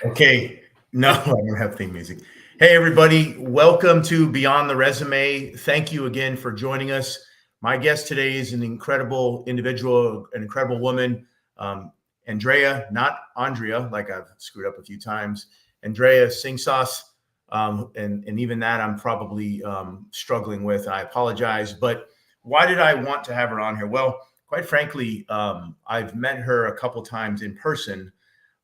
Okay. No, I don't have theme music. Hey, everybody. Welcome to Beyond the Resume. Thank you again for joining us. My guest today is an incredible individual, an incredible woman, Andrea, not Andrea, like I've screwed up a few times. Andrea Singsaas. And even that I'm probably struggling with. I apologize. But why did I want to have her on here? Well, quite frankly, I've met her a couple times in person.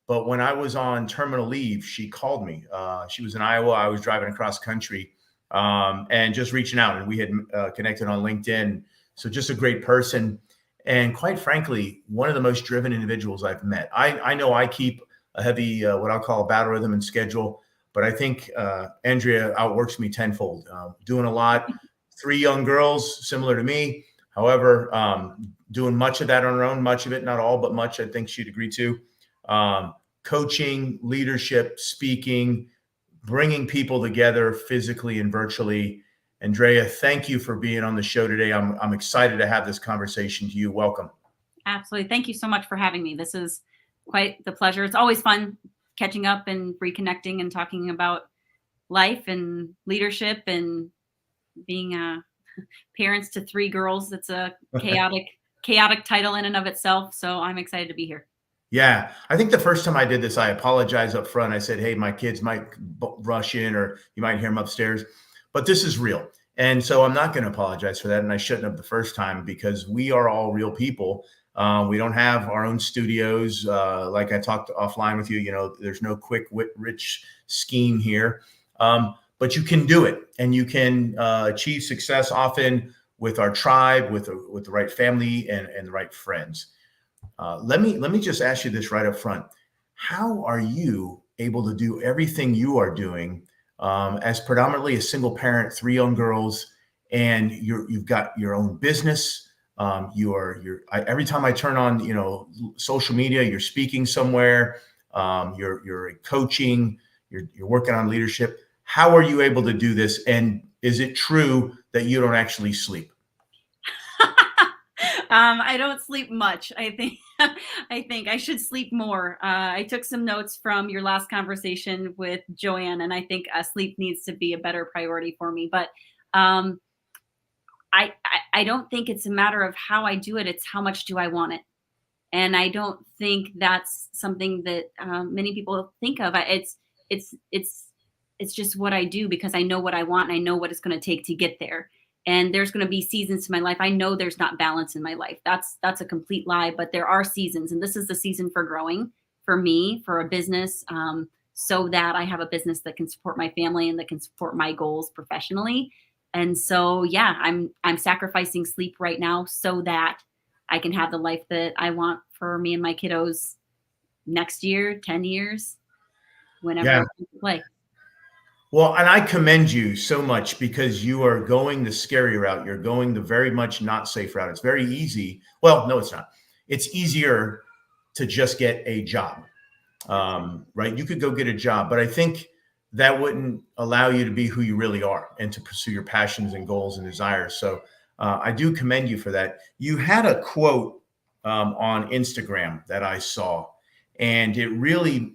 But when I was on terminal leave, she called me. She was in Iowa. I was driving across country and just reaching out. And we had connected on LinkedIn. So just a great person. And quite frankly, one of the most driven individuals I've met. I know I keep a heavy, what I'll call a battle rhythm and schedule. But I think Andrea outworks me tenfold, doing a lot. 3 young girls, similar to me. However, doing much of that on her own, much of it, not all, but much, I think she'd agree to. Coaching, leadership, speaking, bringing people together physically and virtually. Andrea, thank you for being on the show today. I'm excited to have this conversation to you. Welcome. Absolutely. Thank you so much for having me. This is quite the pleasure. It's always fun catching up and reconnecting and talking about life and leadership and being parents to 3 girls. It's a chaotic title in and of itself. So I'm excited to be here. Yeah, I think the first time I did this, I apologized up front. I said, hey, my kids might rush in or you might hear them upstairs, but this is real. And so I'm not going to apologize for that. And I shouldn't have the first time because we are all real people. We don't have our own studios. Like I talked offline with you, there's no quick, rich scheme here. But you can do it and you can achieve success often with our tribe, with the right family and the right friends. Let me just ask you this right up front. How are you able to do everything you are doing as predominantly a single parent, 3 young girls, and you've got your own business? Every time I turn on, social media, you're speaking somewhere, you're coaching, you're working on leadership. How are you able to do this? And is it true that you don't actually sleep? I don't sleep much. I think I should sleep more. I took some notes from your last conversation with Joanne, and I think sleep needs to be a better priority for me. But I don't think it's a matter of how I do it. It's how much do I want it. And I don't think that's something that many people think of. It's just what I do because I know what I want and I know what it's going to take to get there. And there's going to be seasons to my life. I know there's not balance in my life. That's a complete lie, but there are seasons. And this is the season for growing for me, for a business, so that I have a business that can support my family and that can support my goals professionally. And so, yeah, I'm sacrificing sleep right now so that I can have the life that I want for me and my kiddos next year, 10 years, whenever I play. Well, and I commend you so much because you are going the scary route. You're going the very much not safe route. It's very easy. Well, no, it's not. It's easier to just get a job, right? You could go get a job, but I think that wouldn't allow you to be who you really are and to pursue your passions and goals and desires. So I do commend you for that. You had a quote on Instagram that I saw, and it really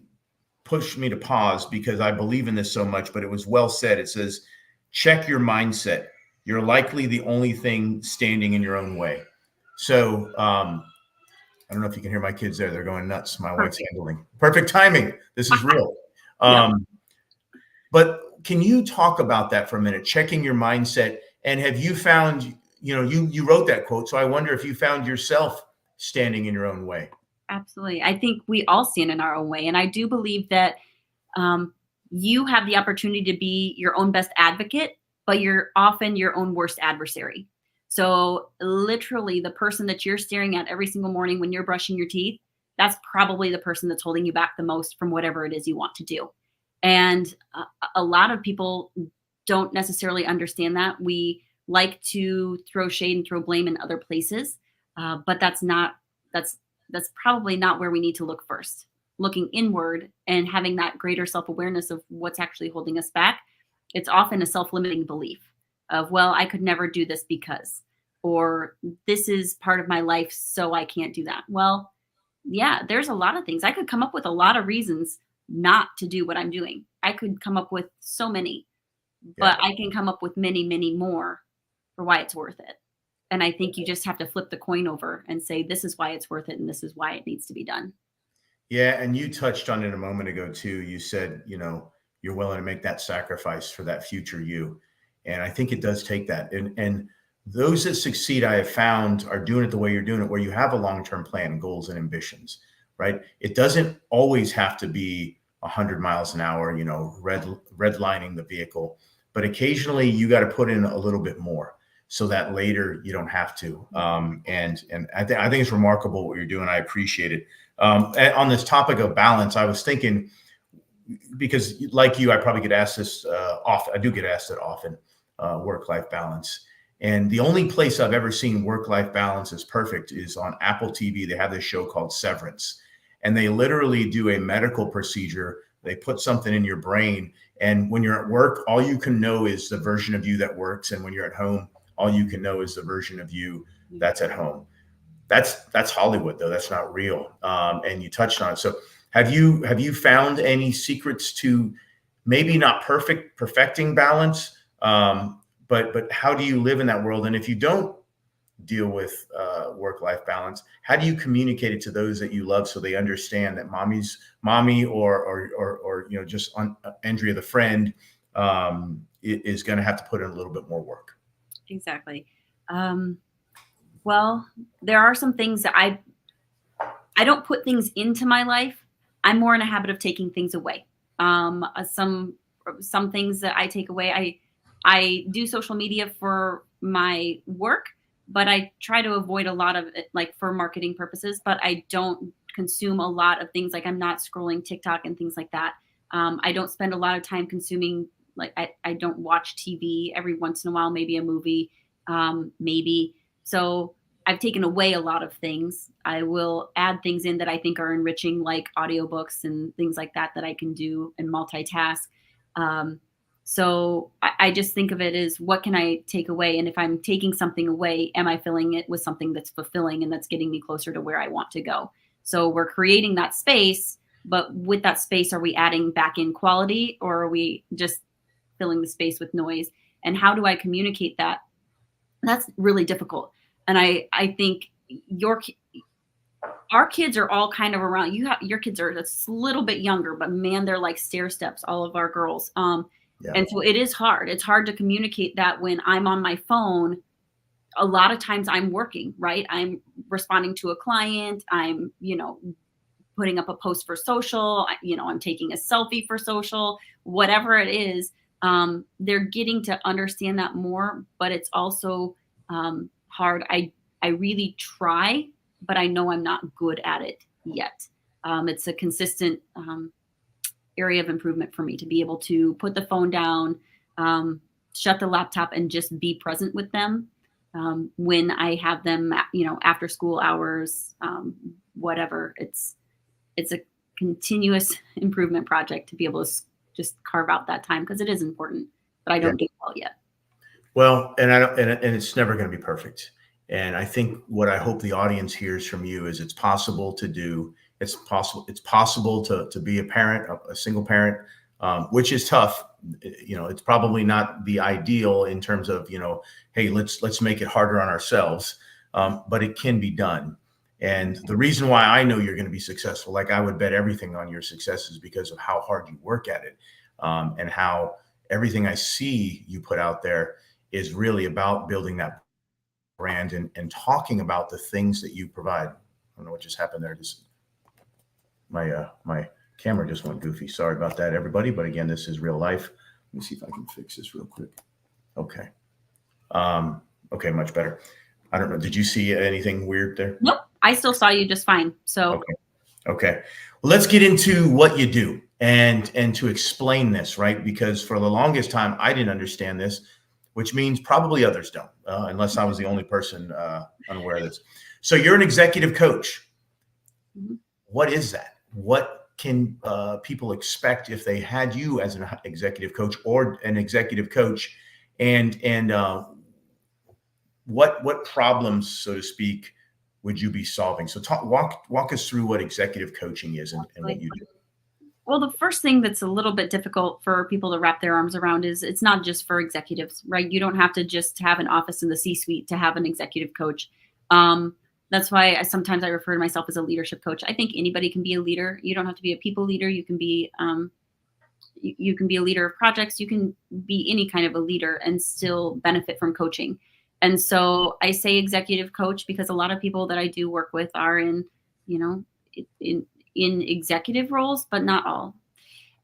pushed me to pause because I believe in this so much, but it was well said. It says, check your mindset. You're likely the only thing standing in your own way. So I don't know if you can hear my kids there. They're going nuts. My wife's handling. Perfect timing. This is real. But can you talk about that for a minute, checking your mindset? And have you found, you wrote that quote. So I wonder if you found yourself standing in your own way. Absolutely. I think we all stand in our own way. And I do believe that you have the opportunity to be your own best advocate, but you're often your own worst adversary. So literally the person that you're staring at every single morning when you're brushing your teeth, that's probably the person that's holding you back the most from whatever it is you want to do. And a lot of people don't necessarily understand that. We like to throw shade and throw blame in other places, but that's probably not where we need to look first. Looking inward and having that greater self-awareness of what's actually holding us back. It's often a self-limiting belief of, well, I could never do this because, or this is part of my life, so I can't do that. Well, yeah, there's a lot of things. I could come up with a lot of reasons not to do what I'm doing. I could come up with so many, but Yeah. I can come up with many, many more for why it's worth it. And I think you just have to flip the coin over and say, this is why it's worth it and this is why it needs to be done. Yeah, and you touched on it a moment ago too. You said, you're willing to make that sacrifice for that future you. And I think it does take that. And those that succeed, I have found, are doing it the way you're doing it, where you have a long-term plan, goals and ambitions, right? It doesn't always have to be 100 miles an hour, redlining the vehicle, but occasionally you got to put in a little bit more so that later you don't have to. And I think it's remarkable what you're doing. I appreciate it. And on this topic of balance, I was thinking, because like you, I probably get asked this often. I do get asked it often, work-life balance. And the only place I've ever seen work-life balance is perfect is on Apple TV. They have this show called Severance, and they literally do a medical procedure. They put something in your brain, and when you're at work, all you can know is the version of you that works. And when you're at home, all you can know is the version of you that's at home. That's Hollywood, though. That's not real. And you touched on it. So have you found any secrets to maybe not perfecting balance, but how do you live in that world? And if you don't deal with work-life balance, how do you communicate it to those that you love so they understand that mommy or just Andrea the friend is going to have to put in a little bit more work? Exactly. Well, there are some things that I don't put things into my life. I'm more in a habit of taking things away. Some things that I take away. I do social media for my work, but I try to avoid a lot of it, like for marketing purposes. But I don't consume a lot of things. Like I'm not scrolling TikTok and things like that. I don't spend a lot of time consuming. Like I don't watch TV. Every once in a while, maybe a movie, maybe. So I've taken away a lot of things. I will add things in that I think are enriching, like audiobooks and things like that I can do and multitask. So I just think of it as, what can I take away? And if I'm taking something away, am I filling it with something that's fulfilling and that's getting me closer to where I want to go? So we're creating that space, but with that space, are we adding back in quality, or are we just filling the space with noise? And how do I communicate that? That's really difficult. And I think our kids are all kind of around. Your kids are a little bit younger, but man, they're like stair steps, all of our girls. Yeah. And so it is hard. It's hard to communicate that when I'm on my phone. A lot of times I'm working, right? I'm responding to a client. I'm, putting up a post for social. I'm taking a selfie for social, whatever it is. They're getting to understand that more, but it's also hard. I really try, but I know I'm not good at it yet. It's a consistent area of improvement for me to be able to put the phone down, shut the laptop, and just be present with them when I have them, after school hours, whatever. It's a continuous improvement project to be able to just carve out that time, because it is important, but I don't do it well yet. Well, and I don't, and it's never going to be perfect. And I think what I hope the audience hears from you is it's possible to do. It's possible to be a parent, a single parent, which is tough. It's probably not the ideal in terms of, hey, let's make it harder on ourselves. But it can be done. And the reason why I know you're going to be successful, like I would bet everything on your success, is because of how hard you work at it, and how everything I see you put out there is really about building that brand and talking about the things that you provide. I don't know what just happened there. Just my camera just went goofy. Sorry about that, everybody. But again, this is real life. Let me see if I can fix this real quick. Okay. Okay, much better. I don't know. Did you see anything weird there? Nope. I still saw you just fine. So okay. Well, let's get into what you do and to explain this, right? Because for the longest time, I didn't understand this, which means probably others don't, unless I was the only person unaware of this. So you're an executive coach. Mm-hmm. What is that? What can people expect if they had you as an executive coach or an executive coach, and what problems, so to speak, would you be solving? So walk us through what executive coaching is and what you do. Well, the first thing that's a little bit difficult for people to wrap their arms around is it's not just for executives, right? You don't have to just have an office in the C-suite to have an executive coach. That's why sometimes I refer to myself as a leadership coach. I think anybody can be a leader. You don't have to be a people leader. You can be you can be a leader of projects. You can be any kind of a leader and still benefit from coaching. And so I say executive coach because a lot of people that I do work with are in, you know, in in executive roles, but not all.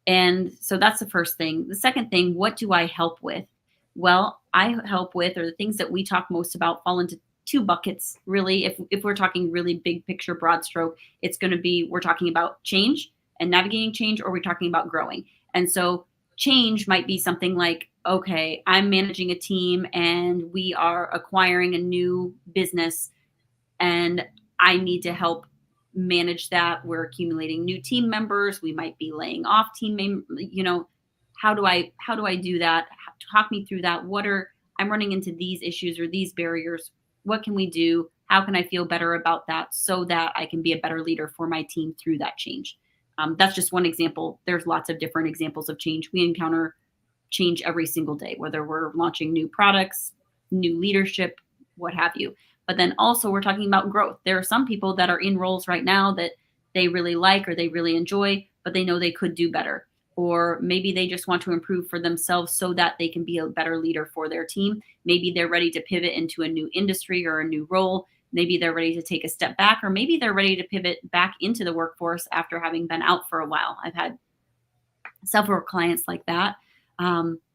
And so that's the first thing. The second thing, what do I help with? Well, I help with, or the things that we talk most about fall into two buckets, really. If we're talking really big picture, broad stroke, it's going to be we're talking about change and navigating change, or we're talking about growing. And so change might be something like, okay, I'm managing a team and we are acquiring a new business and I need to help manage that. We're accumulating new team members. We might be laying off team members. How do I do that? Talk me through that. I'm running into these issues or these barriers. What can we do? How can I feel better about that so that I can be a better leader for my team through that change? That's just one example. There's lots of different examples of change. We encounter change every single day, whether we're launching new products, new leadership, what have you. But then also we're talking about growth. There are some people that are in roles right now that they really like or they really enjoy, but they know they could do better. Or maybe they just want to improve for themselves so that they can be a better leader for their team. Maybe they're ready to pivot into a new industry or a new role. Maybe they're ready to take a step back, or maybe they're ready to pivot back into the workforce after having been out for a while. I've had several clients like that.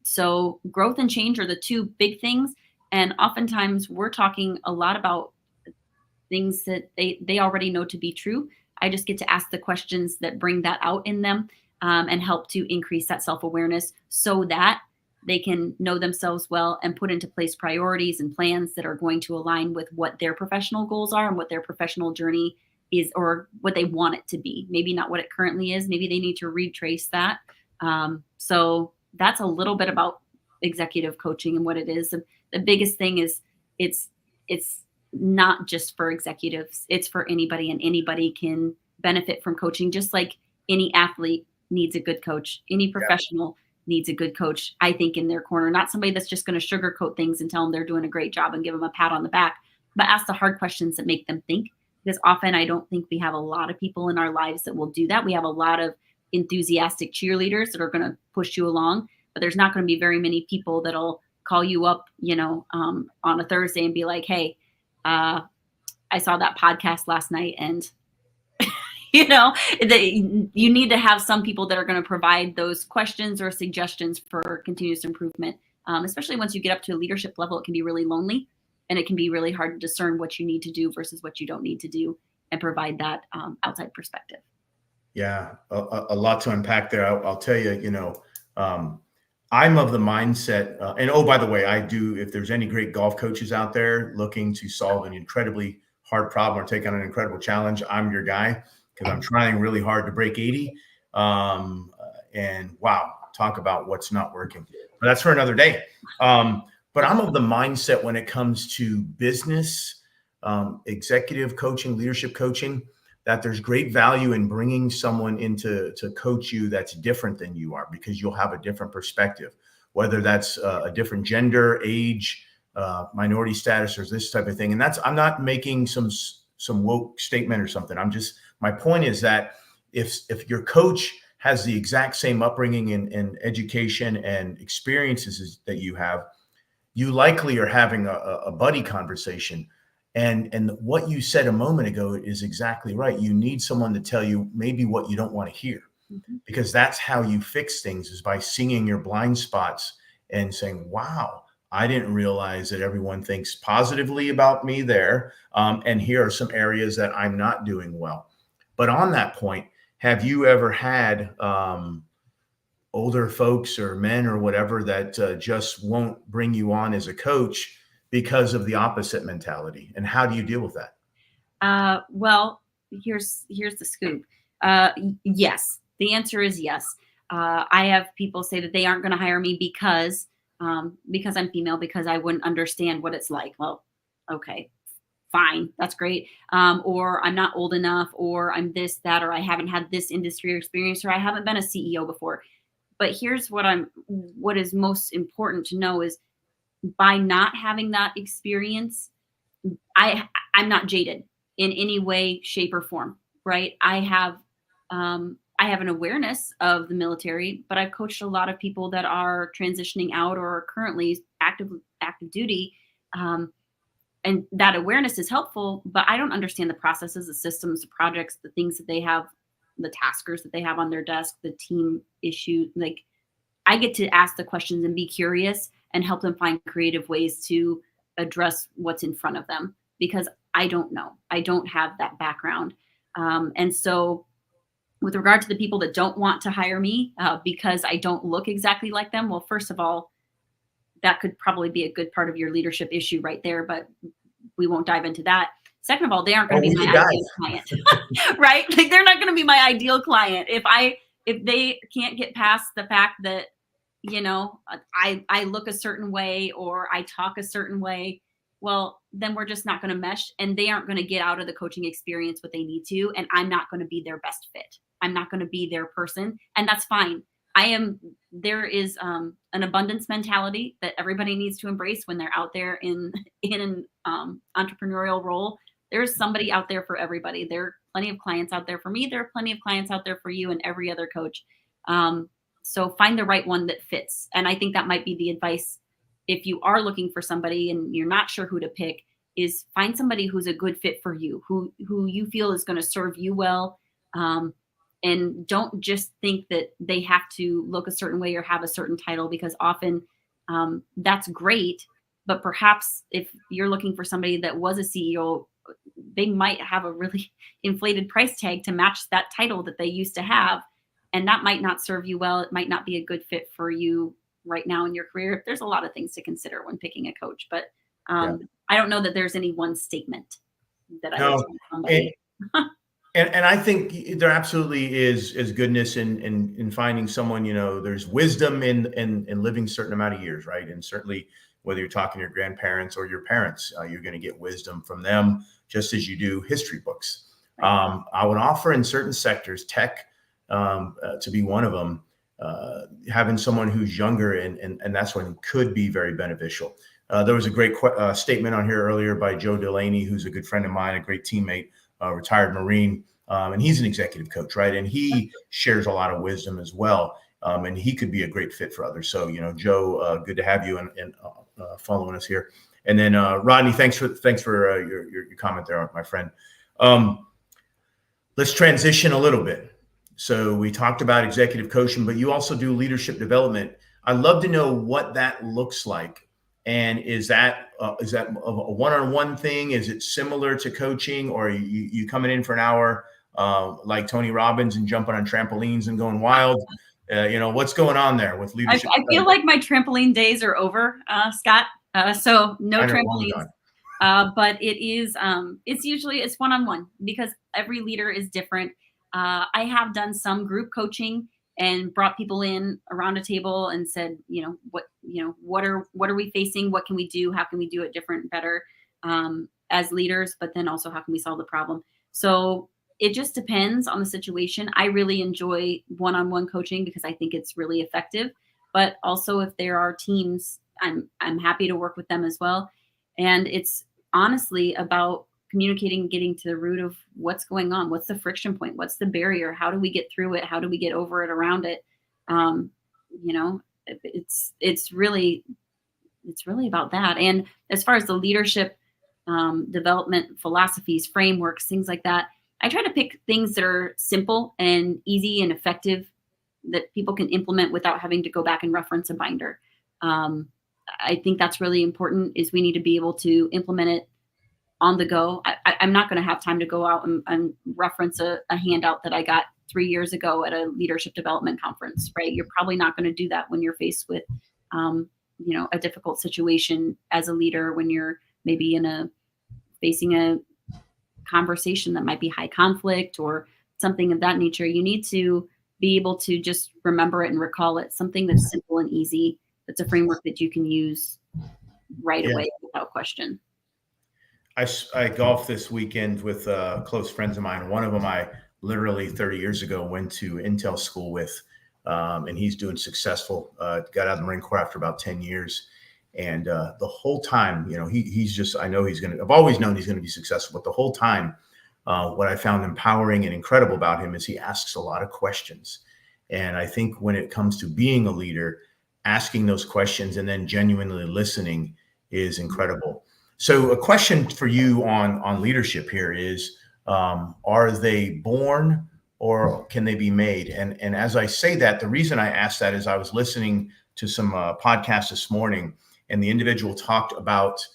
So growth and change are the two big things. And oftentimes we're talking a lot about things that they already know to be true. I just get to ask the questions that bring that out in them, and help to increase that self-awareness so that they can know themselves well and put into place priorities and plans that are going to align with what their professional goals are and what their professional journey is, or what they want it to be. Maybe not what it currently is. Maybe they need to retrace that. So that's a little bit about executive coaching and what it is. The biggest thing is it's not just for executives. It's for anybody, and anybody can benefit from coaching, just like any athlete needs a good coach. Any professional needs a good coach, I think, in their corner. Not somebody that's just going to sugarcoat things and tell them they're doing a great job and give them a pat on the back, but ask the hard questions that make them think. Because often I don't think we have a lot of people in our lives that will do that. We have a lot of enthusiastic cheerleaders that are going to push you along, but there's not going to be very many people that'll call you up, on a Thursday and be like, hey, I saw that podcast last night, and you need to have some people that are going to provide those questions or suggestions for continuous improvement. Especially once you get up to a leadership level, it can be really lonely, and it can be really hard to discern what you need to do versus what you don't need to do, and provide that outside perspective. Yeah, a lot to unpack there. I'll tell you, I'm of the mindset, and oh, by the way, I do, if there's any great golf coaches out there looking to solve an incredibly hard problem or take on an incredible challenge, I'm your guy, because I'm trying really hard to break 80. And wow, talk about what's not working. But that's for another day. But I'm of the mindset when it comes to business, executive coaching, leadership coaching, that there's great value in bringing someone into to coach you that's different than you are, because you'll have a different perspective, whether that's a different gender, age, minority status, or this type of thing. And I'm not making some woke statement or something. My point is that if your coach has the exact same upbringing and education and experiences that you have, you likely are having a buddy conversation. And what you said a moment ago is exactly right. You need someone to tell you maybe what you don't want to hear, because that's how you fix things, is by seeing your blind spots and saying, wow, I didn't realize that everyone thinks positively about me there. And here are some areas that I'm not doing well. But on that point, have you ever had older folks or men or whatever that just won't bring you on as a coach because of the opposite mentality? And how do you deal with that? Well, here's the scoop. Yes, the answer is yes. I have people say that they aren't going to hire me because I'm female, because I wouldn't understand what it's like. Well, okay, fine, that's great. Or I'm not old enough, or I'm this, that, or I haven't had this industry experience, or I haven't been a CEO before. But here's what is most important to know is by not having that experience, I'm not jaded in any way, shape, or form, right? I have an awareness of the military, but I've coached a lot of people that are transitioning out or are currently active duty. And that awareness is helpful, but I don't understand the processes, the systems, the projects, the things that they have, the taskers that they have on their desk, the team issue. Like, I get to ask the questions and be curious and help them find creative ways to address what's in front of them, because I don't know. I don't have that background. And so with regard to the people that don't want to hire me because I don't look exactly like them, well, first of all, that could probably be a good part of your leadership issue right there, but we won't dive into that. Second of all, they aren't going to be my ideal client, right? Like, they're not going to be my ideal client. If they can't get past the fact that, you know, I look a certain way or I talk a certain way, well, then we're just not going to mesh, and they aren't going to get out of the coaching experience what they need to. And I'm not going to be their best fit. I'm not going to be their person. And that's fine. There is an abundance mentality that everybody needs to embrace when they're out there in an entrepreneurial role. There's somebody out there for everybody. There are plenty of clients out there for me. There are plenty of clients out there for you and every other coach. So find the right one that fits. And I think that might be the advice if you are looking for somebody and you're not sure who to pick, is find somebody who's a good fit for you, who you feel is going to serve you well. And don't just think that they have to look a certain way or have a certain title, because often that's great. But perhaps if you're looking for somebody that was a CEO, they might have a really inflated price tag to match that title that they used to have. And that might not serve you well. It might not be a good fit for you right now in your career. There's a lot of things to consider when picking a coach, but I don't know that there's any one statement that I would tell somebody. And I think there absolutely is goodness in finding someone, you know, there's wisdom in living a certain amount of years, right? And certainly whether you're talking to your grandparents or your parents, you're going to get wisdom from them just as you do history books. Right. I would offer in certain sectors, tech to be one of them, having someone who's younger and that's when could be very beneficial. There was a great statement on here earlier by Joe Delaney, who's a good friend of mine, a great teammate, retired Marine, and he's an executive coach, right? And he shares a lot of wisdom as well, and he could be a great fit for others. So, you know, Joe, good to have you and following us here. And then Rodney, thanks for your comment there, my friend. Let's transition a little bit. So we talked about executive coaching, but you also do leadership development. I'd love to know what that looks like. And is that a one-on-one thing? Is it similar to coaching, or you coming in for an hour like Tony Robbins and jumping on trampolines and going wild? You know, what's going on there with leadership? I feel like my trampoline days are over, Scott. So no trampolines. But it's usually one-on-one, because every leader is different. I have done some group coaching and brought people in around a table and said, what are we facing? What can we do? How can we do it different, better as leaders? But then also, how can we solve the problem? So it just depends on the situation. I really enjoy one-on-one coaching because I think it's really effective. But also, if there are teams, I'm happy to work with them as well. And it's honestly about communicating, getting to the root of what's going on. What's the friction point? What's the barrier? How do we get through it? How do we get over it, around it? It's really about that. And as far as the leadership development philosophies, frameworks, things like that, I try to pick things that are simple and easy and effective that people can implement without having to go back and reference a binder. I think that's really important, is we need to be able to implement it on the go. I'm not going to have time to go out and reference a handout that I got 3 years ago at a leadership development conference, right? You're probably not going to do that when you're faced with, a difficult situation as a leader, when you're maybe facing a conversation that might be high conflict or something of that nature. You need to be able to just remember it and recall it, something that's simple and easy. That's a framework that you can use right away without question. I golfed this weekend with close friends of mine. One of them I literally 30 years ago went to Intel school with, and he's doing successful. Got out of the Marine Corps after about 10 years. And the whole time, he's just, I know I've always known he's going to be successful, but the whole time, what I found empowering and incredible about him is he asks a lot of questions. And I think when it comes to being a leader, asking those questions and then genuinely listening is incredible. So a question for you on leadership here is, are they born or can they be made? And as I say that, the reason I asked that is I was listening to some podcasts this morning, and the individual talked about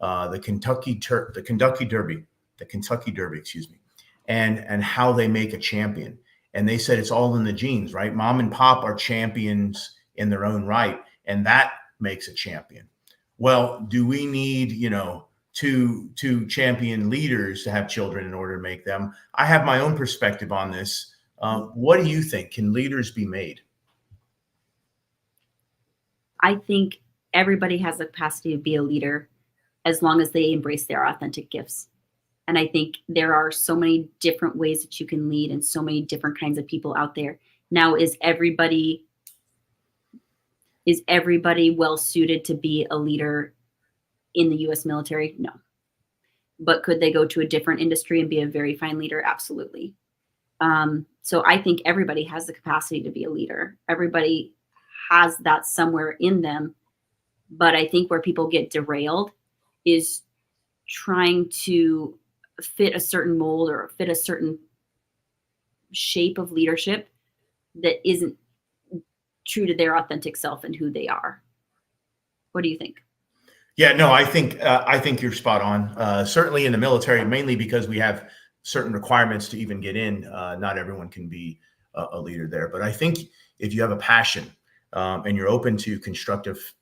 the Kentucky Derby, excuse me, and how they make a champion. And they said it's all in the genes, right? Mom and pop are champions in their own right, and that makes a champion. Well, do we need, two champion leaders to have children in order to make them? I have my own perspective on this. What do you think? Can leaders be made? I think everybody has the capacity to be a leader as long as they embrace their authentic gifts. And I think there are so many different ways that you can lead and so many different kinds of people out there. Now, is everybody well suited to be a leader in the US military? No. But could they go to a different industry and be a very fine leader? Absolutely. So I think everybody has the capacity to be a leader. Everybody has that somewhere in them. But I think where people get derailed is trying to fit a certain mold or fit a certain shape of leadership that isn't true to their authentic self and who they are. What do you think? Yeah, no, I think you're spot on. Certainly in the military, mainly because we have certain requirements to even get in. Not everyone can be a leader there, but I think if you have a passion and you're open to constructive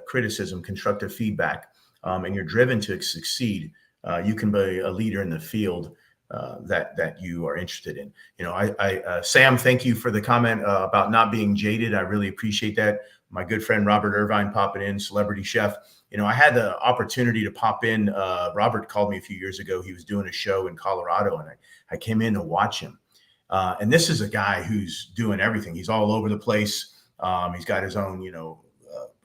criticism, constructive feedback, and you're driven to succeed, you can be a leader in the field that you are interested in. Sam, thank you for the comment about not being jaded. I really appreciate that. My good friend Robert Irvine popping in, celebrity chef. I had the opportunity to pop in. Robert called me a few years ago. He was doing a show in Colorado, and I came in to watch him. And this is a guy who's doing everything. He's all over the place. He's got his own,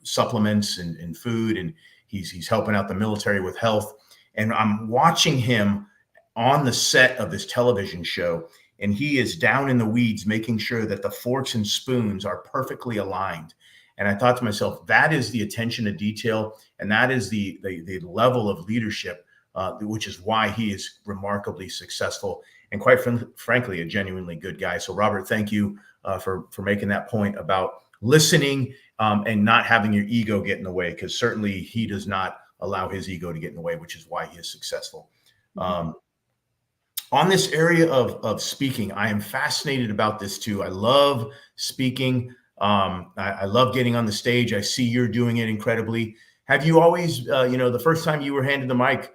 supplements and food, and he's helping out the military with health. And I'm watching him on the set of this television show, and he is down in the weeds, making sure that the forks and spoons are perfectly aligned. And I thought to myself, that is the attention to detail, and that is the level of leadership, which is why he is remarkably successful and quite frankly, a genuinely good guy. So Robert, thank you for making that point about listening and not having your ego get in the way, because certainly he does not allow his ego to get in the way, which is why he is successful. On this area of speaking, I am fascinated about this too. I love speaking. I love getting on the stage. I see you're doing it incredibly. Have you always, the first time you were handed the mic,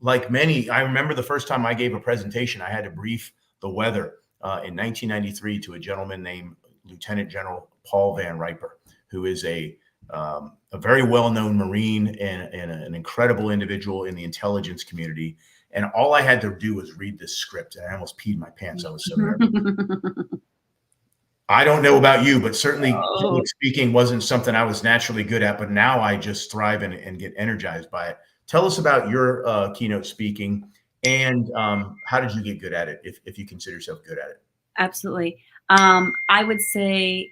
like many, I remember the first time I gave a presentation, I had to brief the weather in 1993 to a gentleman named Lieutenant General Paul Van Riper, who is a very well-known Marine and an incredible individual in the intelligence community. And all I had to do was read this script, and I almost peed my pants. I was so nervous. I don't know about you, but certainly public speaking wasn't something I was naturally good at, but now I just thrive and get energized by it. Tell us about your keynote speaking, and how did you get good at it, if you consider yourself good at it? Absolutely. I would say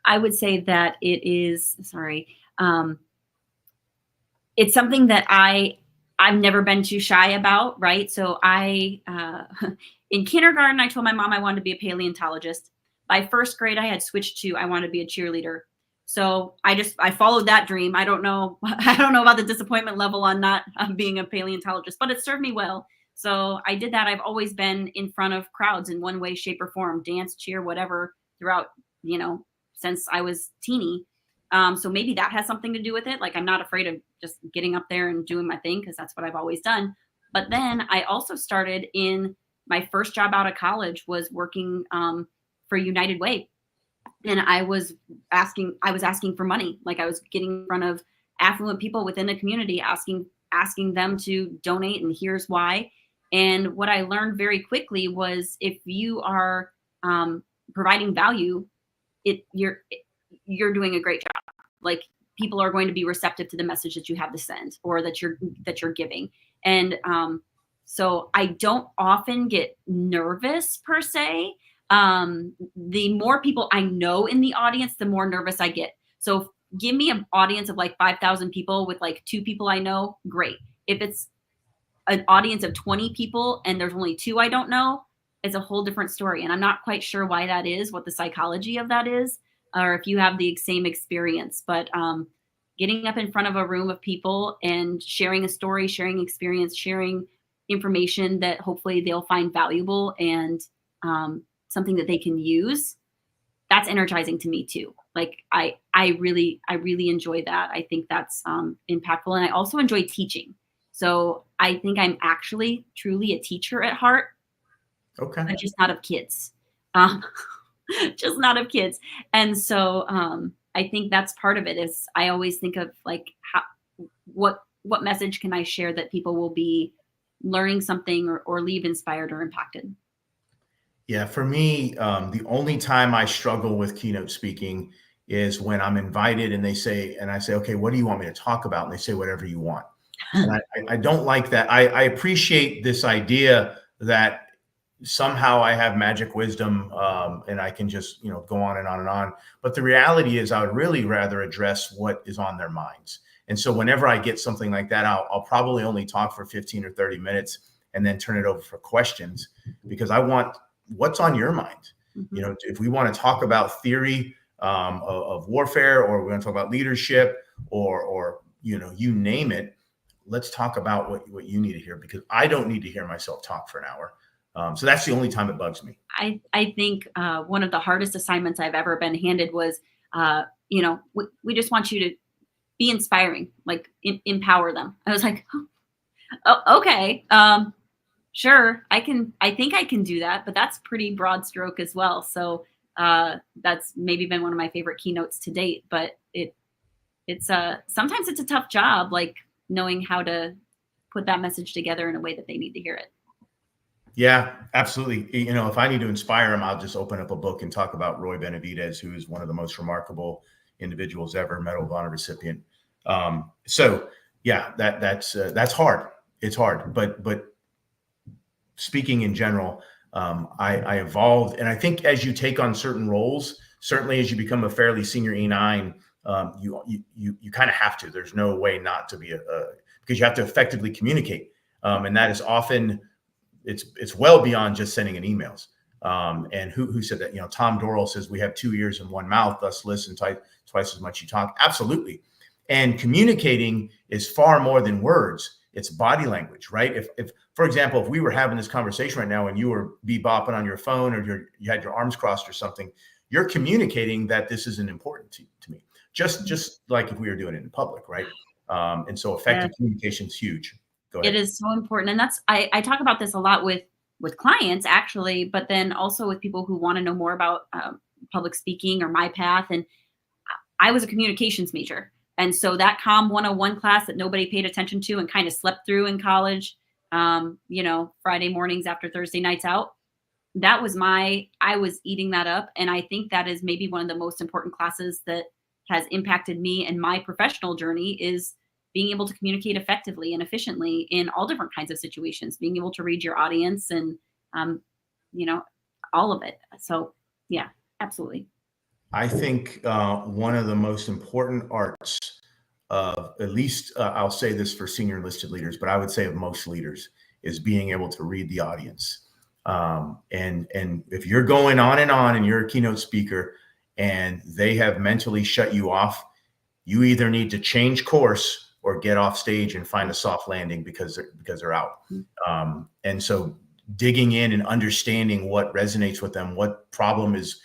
that it is, it's something that I've never been too shy about, right? So in kindergarten, I told my mom I wanted to be a paleontologist. By first grade, I had switched to I wanted to be a cheerleader. So I followed that dream. I don't know about the disappointment level on not being a paleontologist, but it served me well. So I did that. I've always been in front of crowds in one way, shape, or form, dance, cheer, whatever, throughout, since I was teeny. So maybe that has something to do with it. Like, I'm not afraid of just getting up there and doing my thing, because that's what I've always done. But then I also started in my first job out of college was working for United Way. And I was asking for money. Like, I was getting in front of affluent people within the community asking asking them to donate, and here's why. And what I learned very quickly was if you are providing value, you're doing a great job. Like, people are going to be receptive to the message that you have to send, or that you're giving. And so I don't often get nervous per se. The more people I know in the audience, the more nervous I get. So give me an audience of like 5,000 people with like 2 people I know, great. If it's an audience of 20 people and there's only 2 I don't know, it's a whole different story. And I'm not quite sure why that is, what the psychology of that is, or if you have the same experience. But getting up in front of a room of people and sharing a story, sharing experience, sharing information that hopefully they'll find valuable and something that they can use, that's energizing to me too. Like I really enjoy that. I think that's impactful. And I also enjoy teaching. So I think I'm actually truly a teacher at heart. Okay. But just not of kids. Just not of kids. And so I think that's part of it. Is I always think of like what message can I share that people will be learning something or leave inspired or impacted. Yeah, for me, the only time I struggle with keynote speaking is when I'm invited and I say, okay, what do you want me to talk about? And they say, whatever you want. And I don't like that. I appreciate this idea that somehow I have magic wisdom and I can just, go on and on and on. But the reality is I would really rather address what is on their minds. And so whenever I get something like that, I'll probably only talk for 15 or 30 minutes and then turn it over for questions, because I want what's on your mind. Mm-hmm. If we want to talk about theory of warfare, or we want to talk about leadership, or you name it, let's talk about what you need to hear, because I don't need to hear myself talk for an hour. So that's the only time it bugs me. I think one of the hardest assignments I've ever been handed was, we just want you to be inspiring, like empower them. I was like, oh, okay. Sure, I think I can do that, but that's pretty broad stroke as well. So that's maybe been one of my favorite keynotes to date, but it's sometimes it's a tough job, like knowing how to put that message together in a way that they need to hear it. Yeah, absolutely. If I need to inspire them, I'll just open up a book and talk about Roy Benavidez, who is one of the most remarkable individuals ever, Medal of Honor recipient. So yeah, that's hard. It's hard, but speaking in general, I evolved, and I think as you take on certain roles, certainly as you become a fairly senior E9, you kind of have to. There's no way not to be because you have to effectively communicate, and that is often it's well beyond just sending an emails. And who said that? Tom Dorrell says we have 2 ears and 1 mouth, thus listen twice as much you talk. Absolutely, and communicating is far more than words. It's body language, right? If for example, if we were having this conversation right now and you were bebopping on your phone, or you had your arms crossed or something, you're communicating that this isn't important to me. Just like if we were doing it in public, right? And so effective communication is huge. Go ahead. It is so important. And that's, I talk about this a lot with clients actually, but then also with people who want to know more about public speaking or my path. And I was a communications major. And so that COM 101 class that nobody paid attention to and kind of slept through in college, Friday mornings after Thursday nights out, I was eating that up. And I think that is maybe one of the most important classes that has impacted me and my professional journey, is being able to communicate effectively and efficiently in all different kinds of situations, being able to read your audience and, all of it. So yeah, absolutely. I think one of the most important arts of, at least I'll say this for senior enlisted leaders, but I would say of most leaders, is being able to read the audience. And if you're going on and you're a keynote speaker and they have mentally shut you off, you either need to change course or get off stage and find a soft landing, because they're out. And so digging in and understanding what resonates with them, what problem is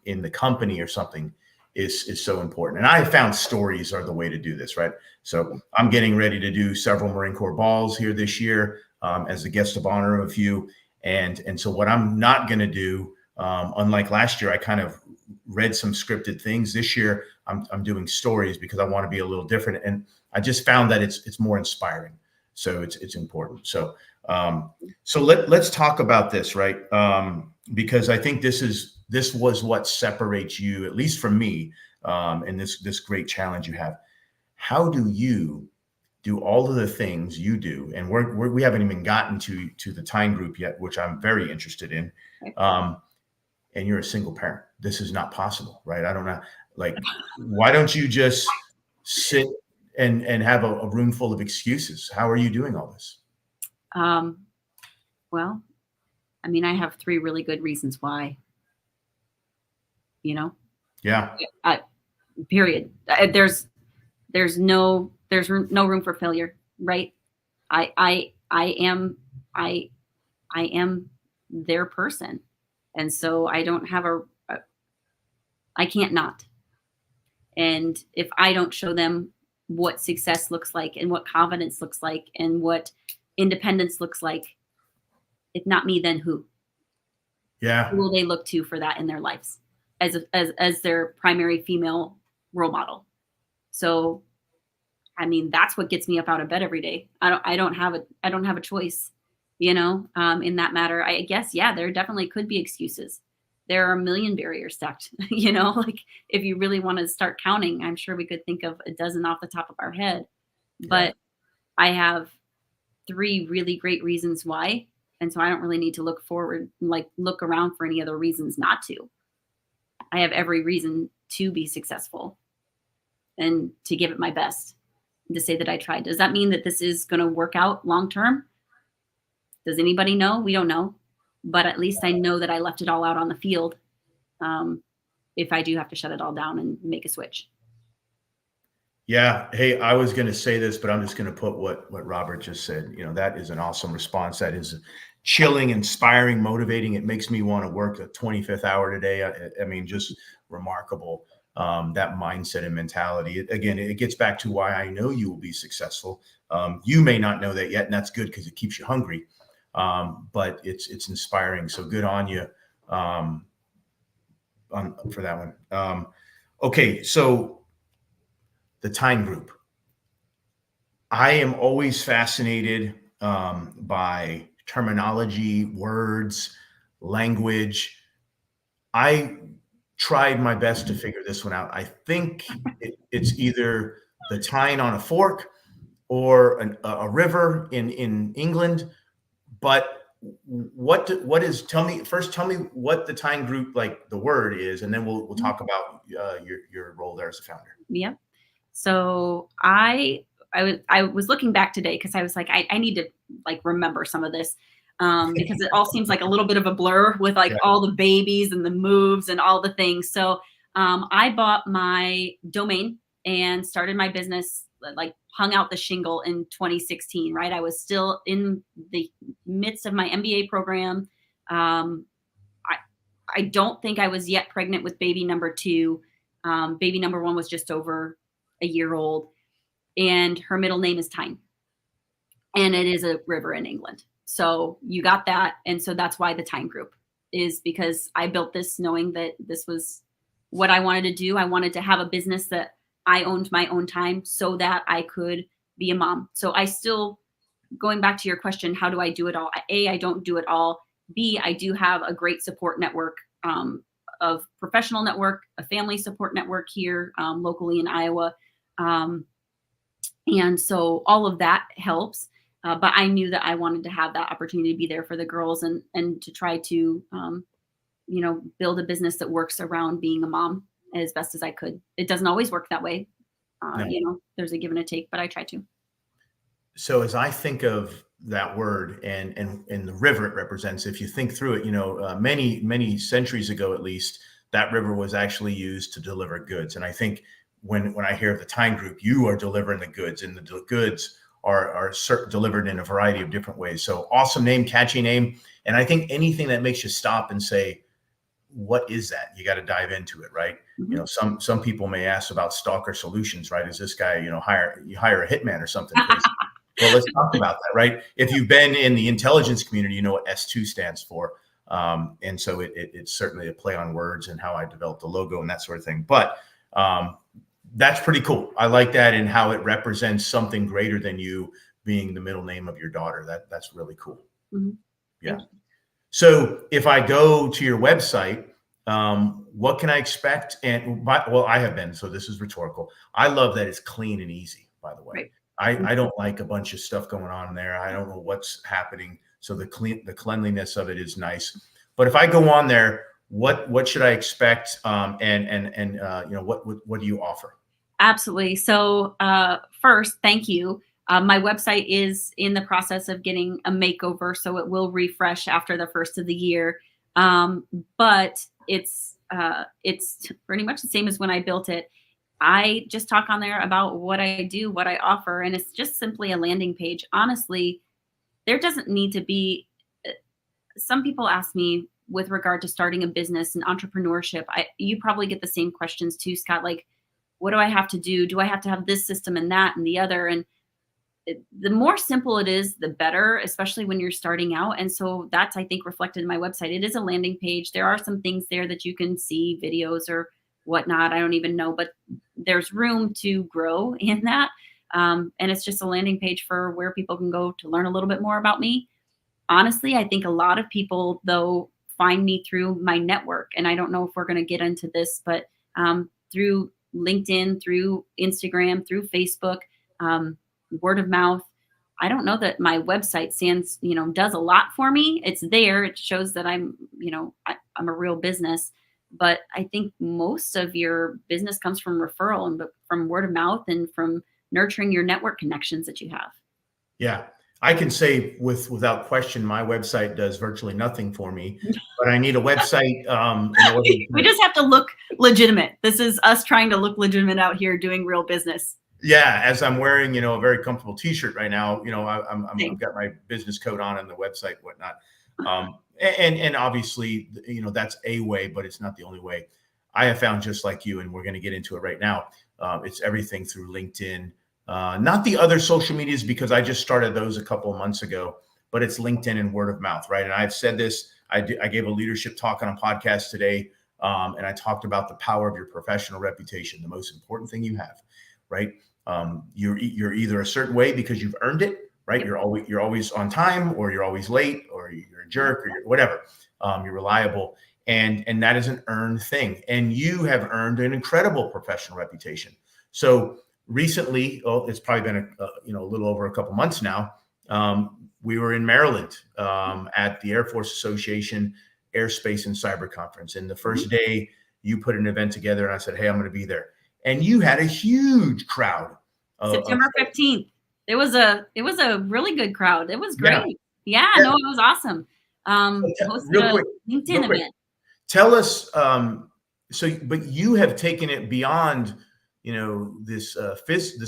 in the company or something, is so important. And I have found stories are the way to do this, right? So I'm getting ready to do several Marine Corps balls here this year as a guest of honor of a few. And so what I'm not going to do, unlike last year, I kind of read some scripted things. This year, I'm doing stories because I want to be a little different. And I just found that it's more inspiring. So it's important. So let's talk about this, right? Because I think this was what separates you, at least from me, and this great challenge you have. How do you do all of the things you do? And we haven't even gotten to the time group yet, which I'm very interested in. And you're a single parent. This is not possible, right? I don't know. Like, why don't you just sit and have a room full of excuses? How are you doing all this? Well, I mean, I have 3 really good reasons why, you know, Yeah. period. There's no room for failure, right? I am their person. And so I don't have I can't not. And if I don't show them what success looks like and what confidence looks like and what independence looks like, if not me, then who? Yeah. Who will they look to for that in their lives as their primary female role model? So, I mean, that's what gets me up out of bed every day. I don't have a choice, in that matter. I guess, yeah, there definitely could be excuses. There are a million barriers stacked, like if you really want to start counting, I'm sure we could think of a dozen off the top of our head, but I have 3 really great reasons why. And so I don't really need to look forward, like look around for any other reasons not to. I have every reason to be successful and to give it my best and to say that I tried. Does that mean that this is going to work out long term? Does anybody know? We don't know. But at least I know that I left it all out on the field if I do have to shut it all down and make a switch. Yeah. Hey, I was going to say this, but I'm just going to put what Robert just said. That is an awesome response. That is chilling, inspiring, motivating. It makes me want to work a 25th hour today. I mean, just remarkable. That mindset and mentality. Again, it gets back to why I know you will be successful. You may not know that yet, and that's good because it keeps you hungry. But it's inspiring. So good on you for that one. Okay, so the time group. I am always fascinated by terminology, words, language. I tried my best to figure this one out. I think it's either the tine on a fork or a river in England. But tell me what the time group, like the word is, and then we'll talk about your role there as a founder. Yep. So I was looking back today because I was like, I need to like remember some of this because it all seems like a little bit of a blur with like all the babies and the moves and all the things. So I bought my domain and started my business, like hung out the shingle in 2016, right? I was still in the midst of my MBA program. I don't think I was yet pregnant with baby number 2. Baby number 1 was just over a year old, and her middle name is Tyne, and it is a river in England. So you got that. And so that's why the Time Group is, because I built this knowing that this was what I wanted to do. I wanted to have a business that I owned my own time so that I could be a mom. So I still, going back to your question, how do I do it all? A, I don't do it all. B, I do have a great support network of professional network, a family support network here locally in Iowa. And so all of that helps. But I knew that I wanted to have that opportunity to be there for the girls and to try to, build a business that works around being a mom as best as I could. It doesn't always work that way. No. There's a give and a take, but I try to. So as I think of that word and the river it represents, if you think through it, many centuries ago, at least, that river was actually used to deliver goods. And I think when I hear of the Time Group, you are delivering the goods, and the goods are delivered in a variety of different ways. So awesome name, catchy name. And I think anything that makes you stop and say, what is that? You got to dive into it, right? Mm-hmm. Some people may ask about Stalker Solutions, right? Is this guy, hire a hitman or something? Well, let's talk about that, right? If you've been in the intelligence community, you know what S2 stands for. And so it's certainly a play on words and how I developed the logo and that sort of thing. But That's pretty cool. I like that, and how it represents something greater than you being the middle name of your daughter. That's really cool. Mm-hmm. Yeah. So if I go to your website, what can I expect? And well, I have been, so this is rhetorical. I love that it's clean and easy, by the way. Right. I don't like a bunch of stuff going on there. I don't know what's happening. So the cleanliness of it is nice. But if I go on there, what should I expect? And what do you offer? Absolutely. So first, thank you. My website is in the process of getting a makeover, so it will refresh after the first of the year. But it's pretty much the same as when I built it. I just talk on there about what I do, what I offer, and it's just simply a landing page. Honestly, there doesn't need to be. Some people ask me with regard to starting a business and entrepreneurship. You probably get the same questions too, Scott. Like, what do I have to do? Do I have to have this system and that and the other? And the more simple it is, the better, especially when you're starting out. And so that's, I think, reflected in my website. It is a landing page. There are some things there that you can see, videos or whatnot. I don't even know, but there's room to grow in that. And it's just a landing page for where people can go to learn a little bit more about me. Honestly, I think a lot of people, though, find me through my network. And I don't know if we're going to get into this, but through LinkedIn, through Instagram, through Facebook, word of mouth. I don't know that my website does a lot for me. It's there. It shows that I'm a real business. But I think most of your business comes from referral and from word of mouth and from nurturing your network connections that you have. Yeah. I can say without question, my website does virtually nothing for me, but I need a website. We just have to look legitimate. This is us trying to look legitimate out here doing real business. Yeah, as I'm wearing, a very comfortable T-shirt right now. I've got my business coat on and the website, whatnot. And obviously, that's a way, but it's not the only way. I have found, just like you, and we're going to get into it right now. It's everything through LinkedIn. Not the other social medias, because I just started those a couple of months ago, but it's LinkedIn and word of mouth, right? And I've said this, I gave a leadership talk on a podcast today, and I talked about the power of your professional reputation, the most important thing you have, right? You're either a certain way because you've earned it, right? You're always on time, or you're always late, or you're a jerk, or you're whatever. You're reliable, and that is an earned thing. And you have earned an incredible professional reputation. So recently, it's probably been a little over a couple months now. We were in Maryland at the Air Force Association Airspace and Cyber Conference, and the first day you put an event together, and I said, "Hey, I'm going to be there." And you had a huge crowd. September 15th. It was a really good crowd. It was great. Yeah. No, it was awesome. Real quick, LinkedIn event. Tell us. But you have taken it beyond, this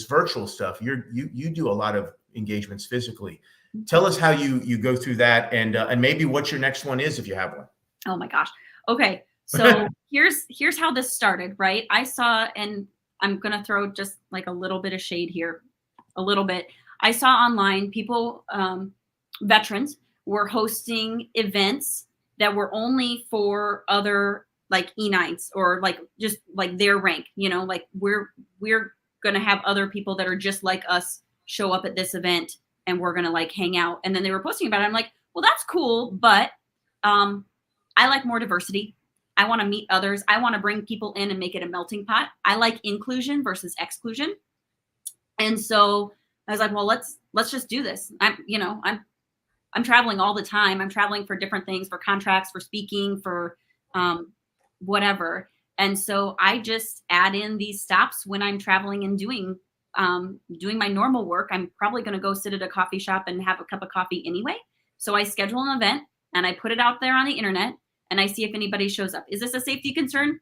virtual stuff. You do a lot of engagements physically. Tell us how you go through that, and maybe what your next one is, if you have one. Oh my gosh. Okay. So here's how this started, right? I saw, and I'm going to throw just like a little bit of shade here, a little bit. I saw online people, veterans were hosting events that were only for other like E9s, or like just like their rank, like we're going to have other people that are just like us show up at this event, and we're going to like hang out. And then they were posting about it. I'm like, well, that's cool. But I like more diversity. I want to meet others. I want to bring people in and make it a melting pot. I like inclusion versus exclusion. And so I was like, well, let's just do this. I'm traveling all the time. I'm traveling for different things, for contracts, for speaking, for whatever. And so I just add in these stops when I'm traveling and doing my normal work. I'm probably going to go sit at a coffee shop and have a cup of coffee anyway. So I schedule an event and I put it out there on the internet, and I see if anybody shows up. Is this a safety concern?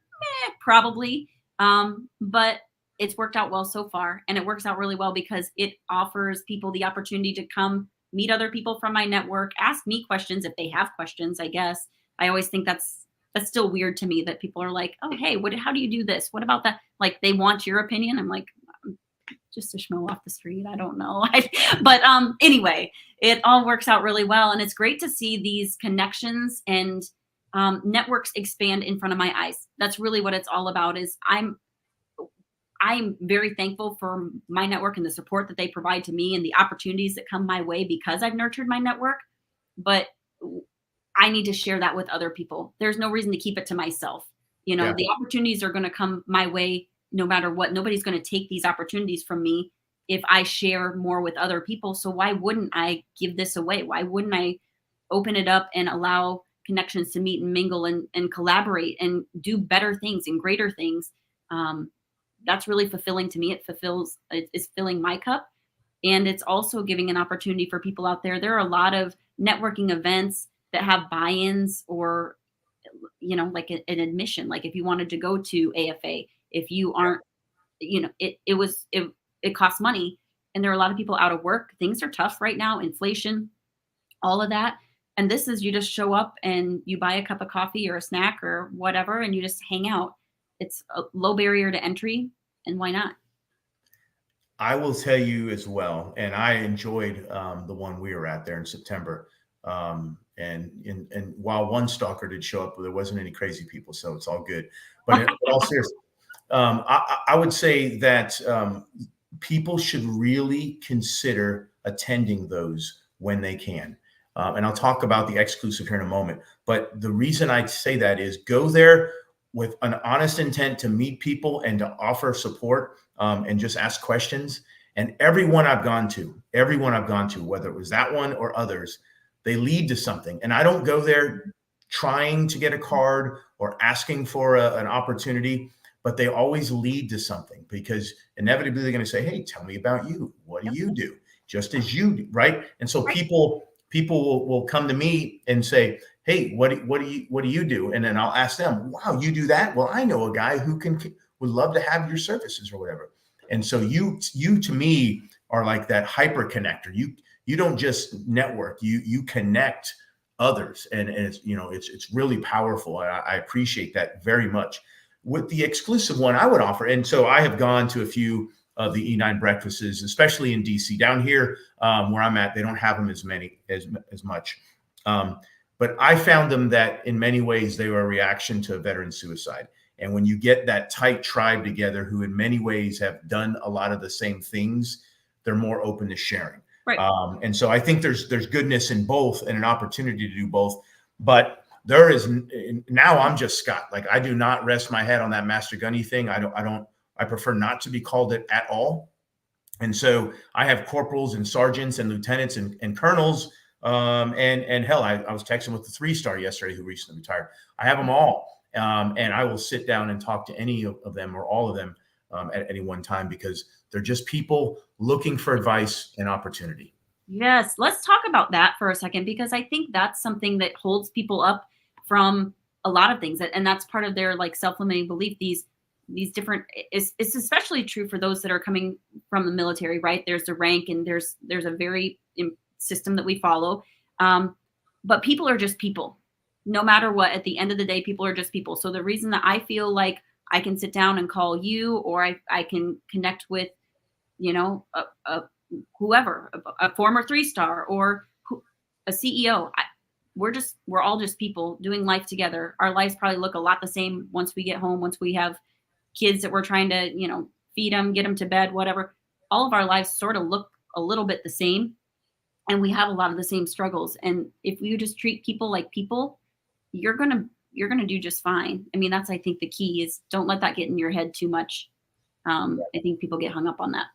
Probably. But it's worked out well so far. And it works out really well because it offers people the opportunity to come meet other people from my network, ask me questions if they have questions, I guess. I always think that's still weird to me that people are like, oh, hey, how do you do this? What about that? Like, they want your opinion. I'm like, just a schmo off the street. I don't know. But anyway, it all works out really well. And it's great to see these connections and networks expand in front of my eyes. That's really what it's all about. Is I'm very thankful for my network and the support that they provide to me and the opportunities that come my way because I've nurtured my network. But I need to share that with other people. There's no reason to keep it to myself. Yeah. The opportunities are going to come my way no matter what. Nobody's going to take these opportunities from me if I share more with other people. So why wouldn't I give this away? Why wouldn't I open it up and allow connections to meet and mingle and collaborate and do better things and greater things? That's really fulfilling to me. It's filling my cup. And it's also giving an opportunity for people out there. There are a lot of networking events that have buy-ins or, like an admission. Like if you wanted to go to AFA, if you aren't, it costs money. And there are a lot of people out of work. Things are tough right now, inflation, all of that. And this is, you just show up and you buy a cup of coffee or a snack or whatever, and you just hang out. It's a low barrier to entry, and why not? I will tell you as well, and I enjoyed the one we were at there in September. And while one stalker did show up, there wasn't any crazy people, so it's all good. But in all seriousness, I would say that people should really consider attending those when they can. And I'll talk about the exclusive here in a moment. But the reason I say that is go there with an honest intent to meet people and to offer support and just ask questions. And everyone I've gone to, whether it was that one or others, they lead to something. And I don't go there trying to get a card or asking for an opportunity, but they always lead to something because inevitably they're going to say, hey, tell me about you. What do you do? Just as you do, right? And so people will come to me and say, hey, what do you do? And then I'll ask them, wow, you do that? Well, I know a guy who would love to have your services or whatever. And so you to me are like that hyper connector. You don't just network, you connect others. And it's really powerful. I appreciate that very much. With the exclusive one I would offer, and so I have gone to a few of the E9 breakfasts, especially in DC. Down here where I'm at, they don't have them as much. But I found them that in many ways they were a reaction to veteran suicide. And when you get that tight tribe together, who in many ways have done a lot of the same things, they're more open to sharing. Right. And so I think there's goodness in both and an opportunity to do both. But there is now I'm just Scott. Like I do not rest my head on that Master Gunny thing. I prefer not to be called it at all. And so I have corporals and sergeants and lieutenants and colonels. And hell, I was texting with the 3-star yesterday who recently retired. I have them all. And I will sit down and talk to any of them or all of them at any one time because they're just people looking for advice and opportunity. Yes. Let's talk about that for a second, because I think that's something that holds people up from a lot of things. And that's part of their like self-limiting belief. These different, it's especially true for those that are coming from the military, right? There's a rank and there's a very system that we follow. But people are just people. No matter what, at the end of the day, people are just people. So the reason that I feel like I can sit down and call you, or I can connect with, whoever, a former 3-star or a CEO. We're all just people doing life together. Our lives probably look a lot the same once we get home, once we have kids that we're trying to, feed them, get them to bed, whatever. All of our lives sort of look a little bit the same, and we have a lot of the same struggles. And if you just treat people like people, you're gonna do just fine. I mean, that's, I think, the key is don't let that get in your head too much. I think people get hung up on that.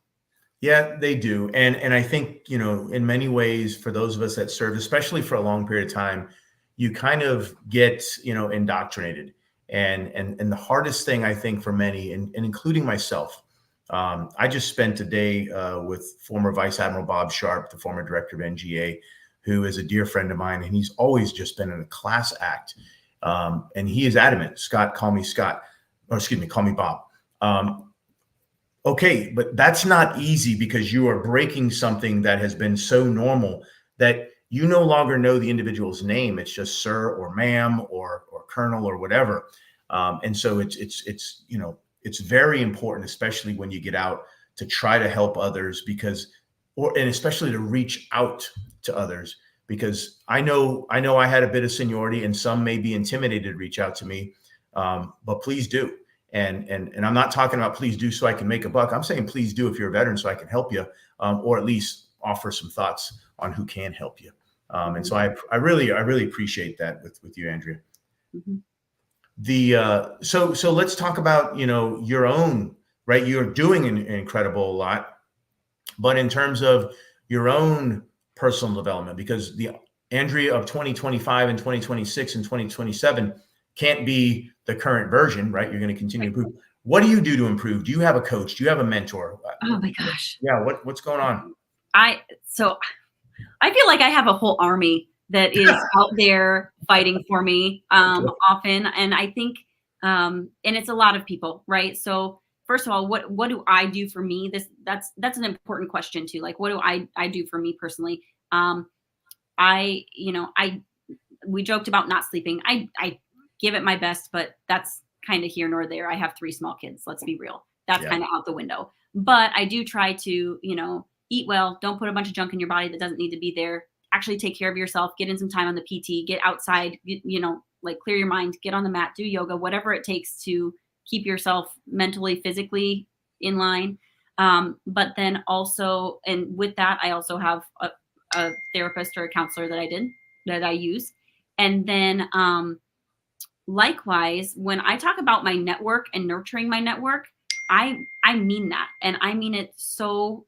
Yeah, they do. And I think, in many ways, for those of us that serve, especially for a long period of time, you kind of get, indoctrinated. And the hardest thing, I think, for many, and including myself, I just spent a day with former Vice Admiral Bob Sharp, the former director of NGA, who is a dear friend of mine, and he's always just been in a class act. And he is adamant, Scott, call me Scott, or excuse me, call me Bob. Okay, but that's not easy because you are breaking something that has been so normal that you no longer know the individual's name. It's just sir or ma'am or colonel or whatever. And so it's very important, especially when you get out, to try to help others and especially to reach out to others, because I know I had a bit of seniority and some may be intimidated to reach out to me, but please do. And I'm not talking about please do so I can make a buck. I'm saying please do if you're a veteran so I can help you, or at least offer some thoughts on who can help you. And so I really appreciate that with you, Andrea. So let's talk about, your own, right? You're doing an incredible lot, but in terms of your own personal development, because the Andrea of 2025 and 2026 and 2027 can't be the current version, right? You're going to continue to improve. What do you do to improve? Do you have a coach? Do you have a mentor? Oh my gosh. Yeah. What's going on? So I feel like I have a whole army that is out there fighting for me often. And I think, and it's a lot of people, right? So first of all, what do I do for me? That's an important question too. Like, what do I do for me personally? We joked about not sleeping. I give it my best, but that's kind of here nor there. I have 3 small kids. Let's be real. That's kind of out the window. But I do try to, eat well. Don't put a bunch of junk in your body that doesn't need to be there. Actually take care of yourself. Get in some time on the PT. Get outside. Like clear your mind. Get on the mat. Do yoga. Whatever it takes to keep yourself mentally, physically in line. But then also, and with that, I also have a therapist or a counselor that I use. And then likewise, when I talk about my network and nurturing my network, I mean that. And I mean it so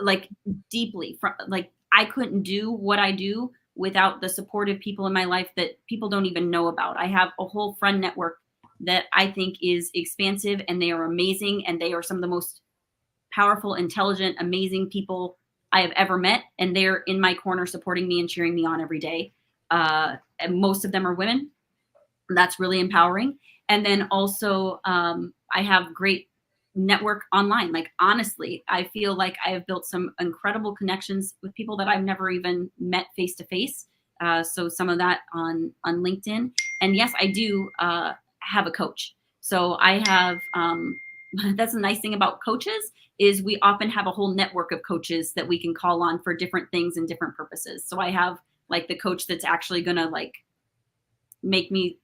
like deeply. Like I couldn't do what I do without the supportive people in my life that people don't even know about. I have a whole friend network that I think is expansive, and they are amazing. And they are some of the most powerful, intelligent, amazing people I have ever met. And they're in my corner supporting me and cheering me on every day. And most of them are women. That's really empowering. And then also I have great network online. Like, honestly, I feel like I have built some incredible connections with people that I've never even met face to face. So some of that on LinkedIn. And yes, I do have a coach. So I have, that's a nice thing about coaches is we often have a whole network of coaches that we can call on for different things and different purposes. So I have like the coach that's actually going to like make me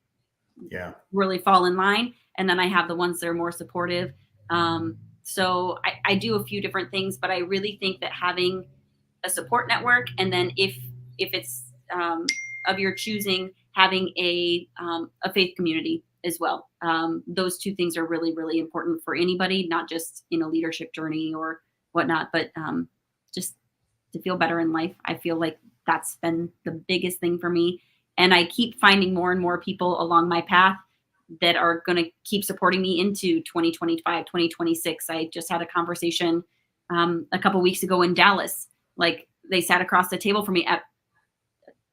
really fall in line. And then I have the ones that are more supportive. So I do a few different things, but I really think that having a support network, and then if it's of your choosing, having a faith community as well. Those 2 things are really, really important for anybody, not just in a leadership journey or whatnot, but just to feel better in life. I feel like that's been the biggest thing for me. And I keep finding more and more people along my path that are going to keep supporting me into 2025, 2026. I just had a conversation a couple weeks ago in Dallas. Like, they sat across the table from me at